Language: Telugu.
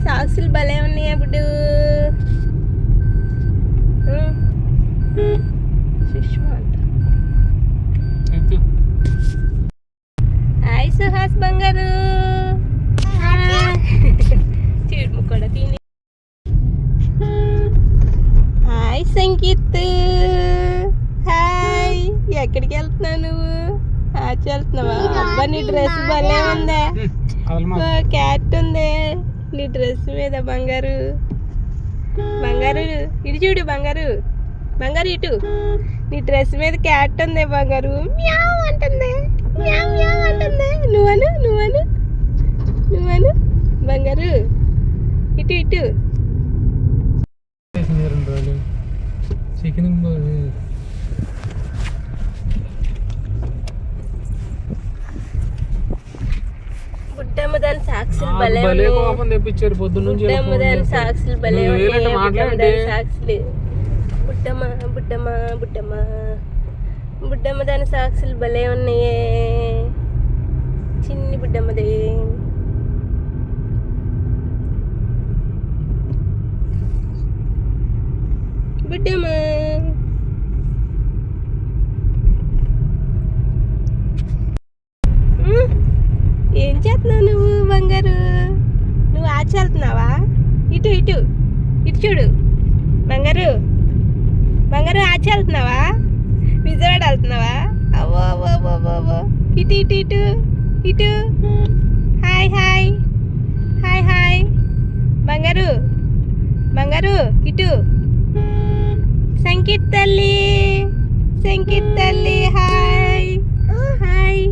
సాక్సులు భలే ఉన్నాయి అప్పుడు. సుష్మా అంట. హాయ్ సుహాస్ బంగారు. చూడు కూడా తిని. హాయ్ సంగీత్. హాయ్, ఎక్కడికి వెళ్తున్నావు నువ్వు? వెళ్తున్నావా? అబ్బా నీ డ్రెస్ భలే ఉందే. క్యాట్ ఉంది నీ డ్రెస్ మీద. బంగారు బంగారు ఇటు చూడు. బంగారు బంగారు ఇటు. నీ డ్రెస్ మీద క్యాట్ ఉంది బంగారు. మ్యావ్ అంటుంది, మ్యావ్ మ్యావ్ అంటుంది. నువ్వను నువ్వను నువ్వను బంగారు. ఇటు ఇటు. బుడ్డమ్మ దాని సాక్షులు భలే తెప్పించారు పొద్దున్న. బుడ్డమ్మ దాని సాక్షులు భలే సాక్షులు. బుడ్డమ్మ బుడ్డమ్మ బుడ్డమ్మ బుడ్డమ్మ దాని సాక్షులు భలే ఉన్నాయే. చిన్ని బుడ్డమ్మది. బుడ్డమ్మ ఏం చేస్తున్నావు నువ్వు బంగారు? నువ్వు వెళ్తున్నావా? ఇటు ఇటు ఇటు చూడు బంగారు. బంగారు వెళ్తున్నావా? విజయవాడ వెళ్తున్నావా? అవో అవో అవో అవో. ఇటు ఇటు ఇటు ఇటు. హాయ్ హాయ్ హాయ్ హాయ్ బంగారు. బంగారు ఇటు. సంగీత్ తల్లి, సంగీత్ తల్లి. Hi hi.